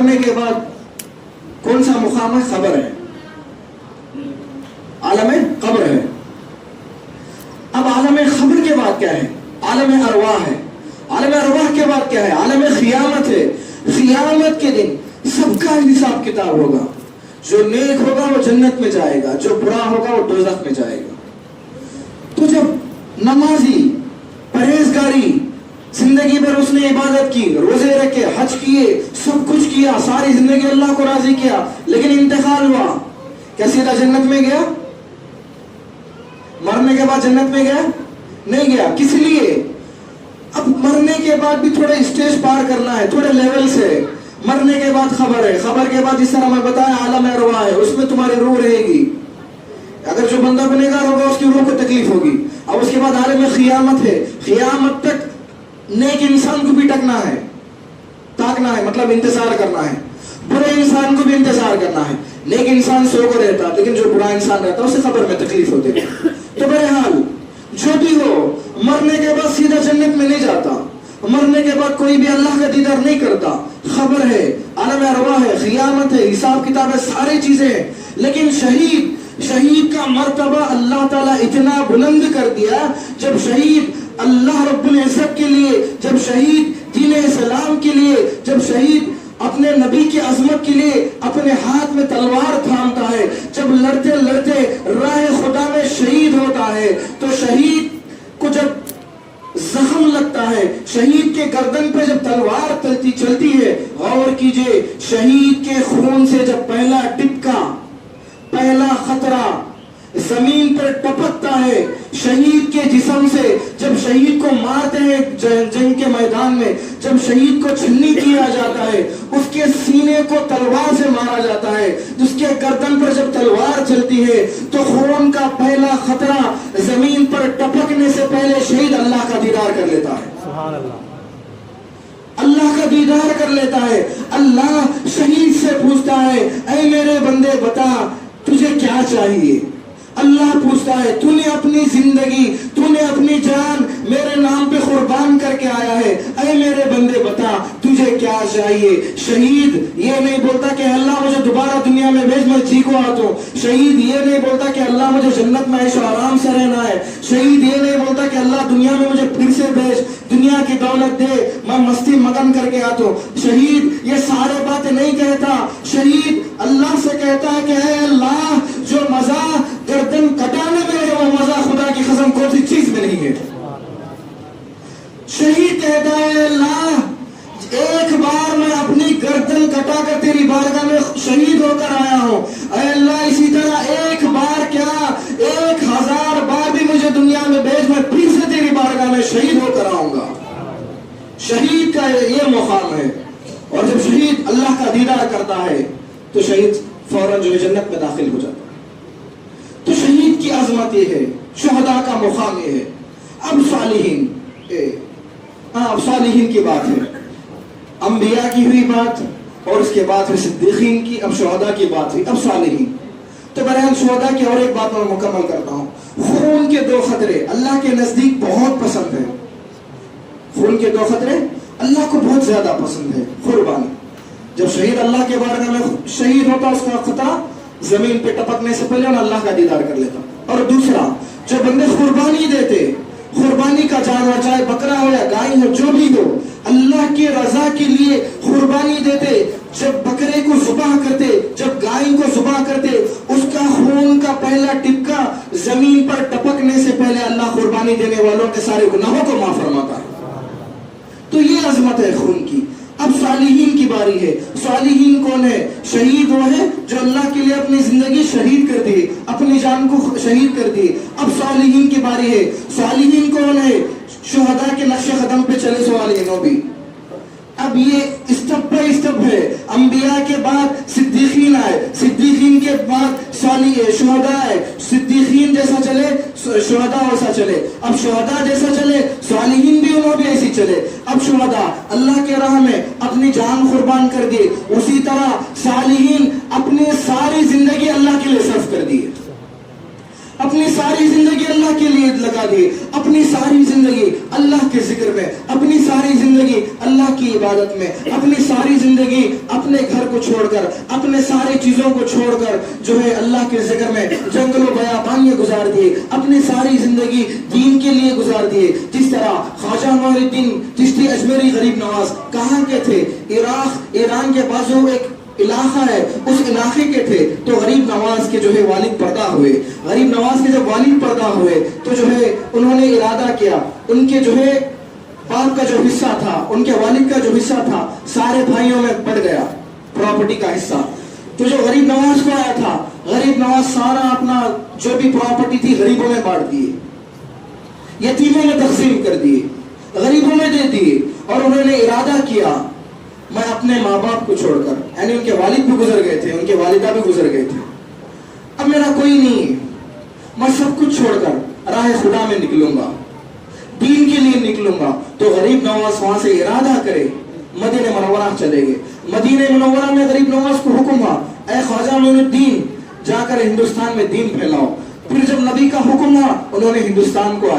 مرنے کے بعد کون سا مقام ہے؟ خبر ہے، عالم قبر ہے. اب عالم خبر کے بعد کیا ہے؟ عالم ارواح ہے. عالم ارواح کے بعد کیا ہے؟ عالم قیامت ہے. قیامت کے دن سب کا حساب کتاب ہوگا. جو نیک ہوگا وہ جنت میں جائے گا، جو برا ہوگا وہ دوزخ میں جائے گا. تو جب نمازی پرہیزگاری زندگی بھر اس نے عبادت کی، روزے رکھے، حج کیے، سب کچھ کیا، ساری زندگی اللہ کو راضی کیا، لیکن انتقال ہوا، کیا سیدھا جنت میں گیا؟ مرنے کے بعد جنت میں گیا؟ نہیں گیا. کس لیے؟ اب مرنے کے بعد بھی تھوڑے اسٹیج پار کرنا ہے، تھوڑے لیول سے. مرنے کے بعد خبر ہے، خبر کے بعد جس طرح میں بتایا عالم ارواح ہے، اس میں تمہاری روح رہے گی. اگر جو بندہ گنہگار ہوگا اس کی روح کو تکلیف ہوگی. اب اس کے بعد عالم قیامت ہے. قیامت تک نیک انسان کو بھی ٹکنا ہے، تاکنا ہے، مطلب انتظار کرنا ہے. برے انسان کو بھی انتظار کرنا ہے. نیک انسان سو کو رہتا، لیکن جو برا انسان رہتا اسے خبر میں تکلیف ہوتی. تو بہرحال جو بھی ہو، مرنے کے بعد سیدھا جنت میں نہیں جاتا. مرنے کے بعد کوئی بھی اللہ کا دیدار نہیں کرتا. خبر ہے، عالم ارواح ہے، قیامت ہے، حساب کتاب ہے، ساری چیزیں ہیں. لیکن شہید کا مرتبہ اللہ تعالیٰ اتنا بلند کر دیا. جب شہید اللہ رب العزت کے لیے، جب شہید دین اسلام کے لیے، جب شہید اپنے نبی کی عظمت کے لیے اپنے ہاتھ میں تلوار تھامتا ہے، جب لڑتے لڑتے راہ خدا میں شہید ہوتا ہے، تو شہید کو جب زخم لگتا ہے، شہید کے گردن پہ جب تلوار چلتی ہے، غور کیجئے، شہید کے خون سے جب پہلا ٹپکا، پہلا خطرہ زمین پر ٹپکتا ہے، شہید کے جسم سے جب شہید کو مارتے ہیں جنگ کے میدان میں، جب شہید کو چھلنی کیا جاتا ہے، اس کے سینے کو تلوار سے مارا جاتا ہے، اس کے گردن پر جب تلوار چلتی ہے، تو خون کا پہلا خطرہ زمین پر ٹپکنے سے پہلے شہید اللہ کا دیدار کر لیتا ہے. سبحان اللہ، اللہ کا دیدار کر لیتا ہے. اللہ شہید سے پوچھتا ہے، اے میرے بندے بتا تجھے کیا چاہیے. اللہ پوچھتا ہے، تو نے اپنی زندگی، تو نے اپنی جان میرے نام پہ قربان کر کے آیا ہے، اے میرے بندے بتا تجھے کیا چاہیے. شہید یہ نہیں بولتا کہ اللہ مجھے دوبارہ دنیا میں بھیج، میں ٹھیک ہو آتا ہوں. شہید یہ نہیں بولتا کہ اللہ مجھے جنت میں عیش و آرام سے رہنا ہے. شہید یہ نہیں بولتا کہ اللہ دنیا میں مجھے پھر سے بھیج، دنیا کی دولت دے، میں مستی مگن کر کے آتا ہوں. شہید یہ سارے باتیں نہیں کہتا. شہید اللہ سے کہتا ہے کہ اے اللہ، جو مزہ گردن کٹانے میں ہے وہ مزہ خدا کی قسم کون سی چیز میں نہیں ہے. شہید کہتا ہے، اللہ ایک بار میں اپنی گردن کٹا کر تیری بارگاہ میں شہید ہو کر آیا ہوں، اے اللہ اسی طرح ایک بار کیا 1000 بار بھی مجھے دنیا میں بھیج، میں پھر سے تیری بارگاہ میں شہید ہو کر آؤں گا. شہید کا یہ مقام ہے. اور جب شہید اللہ کا دیدار کرتا ہے تو شہید فوراً جو ہے جنت میں داخل ہو جاتا ہے. تو شہید کی عظمت یہ ہے، شہداء کا مقام یہ ہے. اب صالحین کی بات ہے، انبیاء کی ہوئی بات، اور اس کے بعد پھر صدیقین کی، اب شہداء کی بات ہوئی، اب صالحین. تو بہرحال شہداء کی اور ایک بات میں مکمل کرتا ہوں. خون کے 2 خطرے اللہ کے نزدیک بہت پسند ہے. خون کے 2 خطرے اللہ کو بہت زیادہ پسند ہے. قربانی، جب شہید اللہ کے بارگاہ میں شہید ہوتا، اس کا خطرہ زمین پہ ٹپکنے سے پہلے اللہ کا دیدار کر لیتا. اور دوسرا، جو بندے قربانی دیتے، قربانی کا جانور چاہے بکرا ہو یا گائے ہو، جو بھی ہو، اللہ کی رضا کے لیے قربانی دیتے، جب بکرے کو ذبح کرتے، جب گائے کو ذبح کرتے، اس کا خون کا پہلا ٹپکا زمین پر ٹپکنے سے پہلے اللہ قربانی دینے والوں کے سارے گناہوں کو معاف فرماتا ہے. تو یہ عظمت ہے خون کی. اب صالحین کی باری ہے. صالحین کون ہے؟ شہید وہ ہے جو اللہ کے لیے اپنی زندگی شہید کر دی، اپنی جان کو شہید کر دی. اب صالحین کی باری ہے. صالحین کون ہے؟ شہداء کے نقش قدم پہ چلے صالحین بھی. اب یہ اسٹیپ بائی اسٹیپ ہے. انبیاء کے بعد صدیقین آئے، صدیقین کے بعد شہداء آئے. صدیقین جیسا چلے شہداء ویسا چلے. اب شہداء جیسا چلے صالحین بھی انہوں بھی ایسی چلے. اب شہداء اللہ کے راہ میں اپنی جان قربان کر دی، اسی طرح صالحین اپنی ساری زندگی اللہ کے لیے صرف کر دی. اپنی ساری زندگی اللہ کے لیے لگا دی, اپنی ساری زندگی اللہ کے ذکر میں, اپنی ساری زندگی اللہ کی عبادت میں, اپنی ساری زندگی اپنے گھر کو چھوڑ کر, اپنے ساری چیزوں کو چھوڑ کر جو ہے اللہ کے ذکر میں جنگل و بیابانیاں گزار دیے, اپنی ساری زندگی دین کے لیے گزار دیے. جس طرح خواجہ معین الدین چشتی اجمیری غریب نواز کہاں کے تھے؟ عراق, ایران کے بازو ایک علاقہ ہے, اس علاقے کے تھے. تو غریب نواز کے جو ہے والد پیدا ہوئے. غریب نواز کے جب والد پیدا ہوئے تو جو ہے انہوں نے ارادہ کیا, ان کے جو ہے باپ کا جو حصہ تھا, ان کے والد کا جو حصہ تھا, سارے بھائیوں میں بڑھ گیا پراپرٹی کا حصہ. تو جو غریب نواز کو آیا تھا, غریب نواز سارا اپنا جو بھی پراپرٹی تھی غریبوں میں بانٹ دیے, یتیموں میں تقسیم کر دیے, غریبوں میں دے دیے. اور انہوں نے ارادہ کیا میں اپنے ماں باپ کو چھوڑ کر, یعنی ان کے والد بھی گزر گئے تھے, ان کے والدہ بھی گزر گئے تھے, اب میرا کوئی نہیں ہے, میں سب کچھ چھوڑ کر راہ خدا میں نکلوں گا, دین کے لیے نکلوں گا. تو غریب نواز وہاں سے ارادہ کرے مدینہ منورہ چلے گئے. مدینہ منورہ میں غریب نواز کو حکم ہوا اے خواجہ معین الدین جا کر ہندوستان میں دین پھیلاؤ. پھر جب نبی کا حکم ہوا انہوں نے ہندوستان کو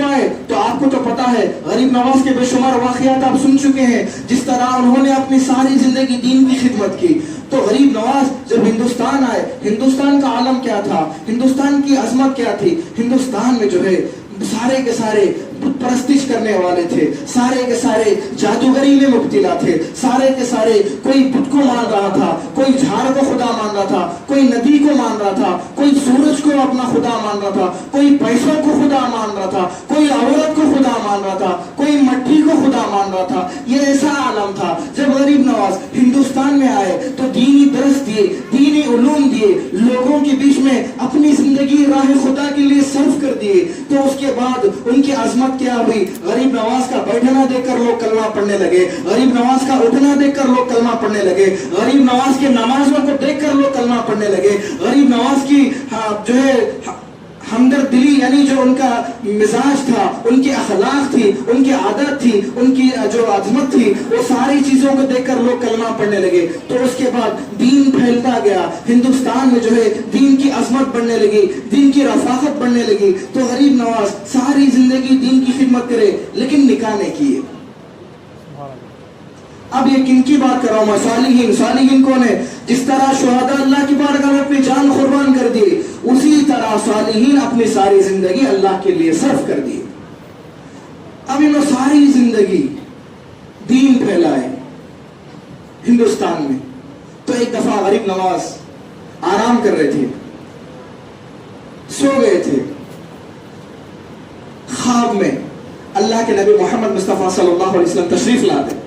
آئے تو آپ کو تو پتا ہے غریب نواز کے بے شمار واقعات آپ سن چکے ہیں, جس طرح انہوں نے اپنی ساری زندگی دین کی خدمت کی. تو غریب نواز جب ہندوستان آئے, ہندوستان کا عالم کیا تھا, ہندوستان کی عظمت کیا تھی. ہندوستان میں جو ہے سارے کے سارے بت پرستش کرنے والے تھے, سارے کے سارے جادوگری میں مبتلا تھے, سارے کے سارے کوئی بت کو مان رہا تھا, کوئی جھاڑ کو خدا مان رہا تھا, کوئی ندی کو مان رہا تھا, کوئی سورج کو اپنا خدا مان رہا تھا, کوئی پیسوں کو خدا مان رہا تھا, کوئی عورت کو خدا مان رہا تھا, کوئی مٹی کو خدا مان رہا تھا. یہ ایسا عالم تھا. جب غریب نواز ہندوستان میں آئے تو دینی درس دیے, دینی علوم دیے, لوگوں کے بیچ میں اپنی زندگی راہ خدا کے لیے صرف کر دیے. تو اس کے بعد ان کی عظمت کیا ہوئی, غریب نواز کا بیٹھنا دیکھ کر لوگ کلمہ پڑھنے لگے, غریب نواز کا اٹھنا دیکھ کر لوگ کلمہ پڑھنے لگے, غریب نواز کے نمازوں کو دیکھ کر لوگ کلمہ پڑھنے لگے, غریب نواز کی جو ہے ہمدردلی یعنی جو ان کا مزاج تھا, ان کی اخلاق تھی, ان کی عادت تھی, ان کی جو عظمت تھی, وہ ساری چیزوں کو دیکھ کر لوگ کلمہ پڑھنے لگے. تو اس کے بعد دین پھیلتا گیا, ہندوستان میں جو ہے دین کی عظمت بڑھنے لگی, دین کی رفاقت بڑھنے لگی. تو غریب نواز ساری زندگی دین کی خدمت کرے لیکن نکاح نہیں کیے. اب یہ کن کی بات کر رہا ہوں میں؟ صالحین. صالحین کون ہے؟ جس طرح شہداء اللہ کی بارگاہ میں اپنی جان قربان کر دی, اسی طرح صالحین اپنی ساری زندگی اللہ کے لیے صرف کر دی. اب انہوں ساری زندگی دین پھیلائے ہندوستان میں. تو ایک دفعہ غریب نواز آرام کر رہے تھے, سو گئے تھے, خواب میں اللہ کے نبی محمد مصطفیٰ صلی اللہ علیہ وسلم تشریف لاتے.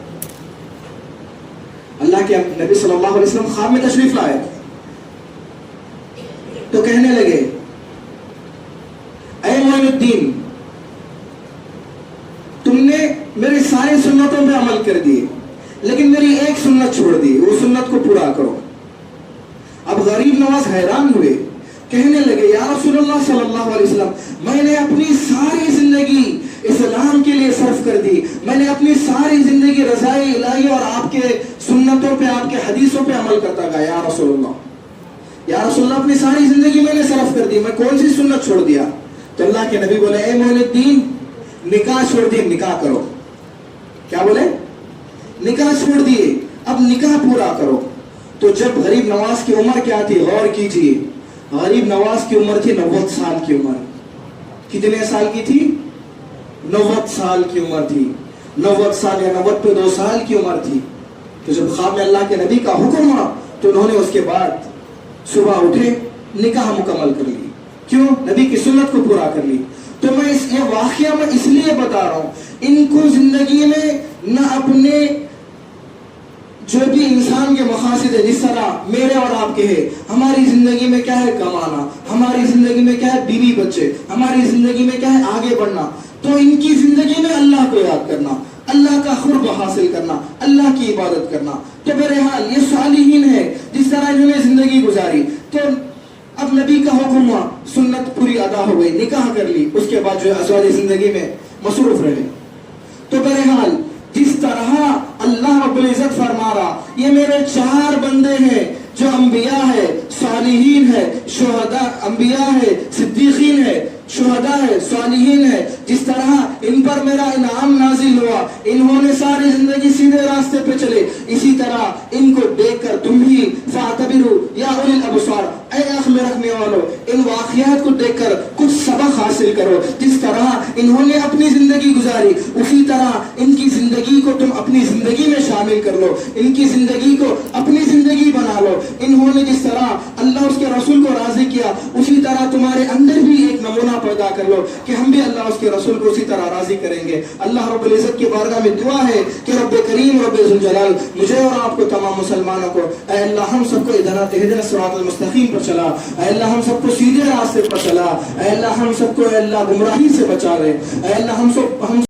اللہ کے نبی صلی اللہ علیہ وسلم خواب میں تشریف لائے تو کہنے لگے اے معین الدین تم نے میری ساری سنتوں پہ عمل کر دیے لیکن میری ایک سنت چھوڑ دی, وہ سنت کو پورا کرو. اب غریب نواز حیران ہوئے, کہنے لگے یا رسول اللہ صلی اللہ علیہ وسلم میں نے اپنی ساری زندگی اسلام کے لیے صرف کر دی, میں نے اپنی ساری زندگی رضائے الہی اور آپ کے سنتوں پہ, آپ کے حدیثوں پہ عمل کرتا گیا. یا رسول اللہ اپنی ساری زندگی میں نے صرف کر دی, میں کون سی سنت چھوڑ دیا؟ تو اللہ کے نبی بولے اے معین الدین نکاح چھوڑ دیے, نکاح کرو. کیا بولے؟ نکاح چھوڑ دیے, اب نکاح پورا کرو. تو جب غریب نواز کی عمر کیا تھی غور کیجئے, غریب نواز کی عمر تھی 90 سال کی عمر. کتنے سال کی تھی؟ 90 سال کی عمر تھی. 90 سال یا 90 پہ 2 سال کی عمر تھی. تو جب خواب میں اللہ کے نبی کا حکم ہوا تو انہوں نے اس کے بعد صبح اٹھے نکاح مکمل کر لی. کیوں؟ نبی کی سنت کو پورا کر لی. تو میں یہ واقعہ میں اس لیے بتا رہا ہوں, ان کو زندگی میں نہ اپنے جو بھی انسان کے مقاصد ہے, جس طرح میرے اور آپ کے ہیں, ہماری زندگی میں کیا ہے کمانا, ہماری زندگی میں کیا ہے بیوی بچے, ہماری زندگی میں کیا ہے آگے بڑھنا. تو ان کی زندگی میں اللہ کو یاد کرنا, اللہ کا قرب حاصل کرنا, اللہ کی عبادت کرنا. تو بہرحال یہ صالحین ہے جس طرح انہوں نے زندگی گزاری. تو اب نبی کا حکم ہوا, سنت پوری ادا ہو گئی, نکاح کر لی, اس کے بعد جو ہے ازواج زندگی میں مصروف رہے. تو بہرحال جس طرح اللہ رب العزت فرما رہا یہ میرے 4 بندے ہیں جو انبیاء ہے, صالحین ہے, شہداء, انبیاء ہے, صدیقین ہے, شہداء ہے, صالحین ہے, جس طرح ان پر میرا انعام نازل ہوا, انہوں نے ساری زندگی سیدھے راستے پہ چلے, اسی طرح ان کو دیکھ کر تم بھی فاعتبروا یا اولی الابصار, اے عقل رکھنے والوں, ان واقعات کو دیکھ کر کچھ سبق حاصل کرو. جس طرح انہوں نے اپنی زندگی گزاری, اسی طرح ان کی زندگی کو تم اپنی زندگی میں شامل کر لو, ان کی زندگی کو اپنی زندگی بنا لو. انہوں نے جس طرح اللہ اس کے رسول کو راضی کیا, اسی طرح تمہارے اندر بھی ایک نمونہ پیدا کر لو کہ ہم بھی اللہ اس کے رسول کو اسی طرح راضی کریں گے. اللہ رب العزت کی بارگاہ میں دعا ہے کہ رب کریم, رب ذوالجلال, مجھے اور آپ کو, تمام مسلمانوں کو, اے اللہ ہم سب کو اهدنا الصراط المستقیم پر چلا, اے اللہ ہم سب کو سیدھے راستے پر چلا, اے اللہ ہم سب کو, اے اللہ گمراہی سے بچا لے, اے اللہ ہم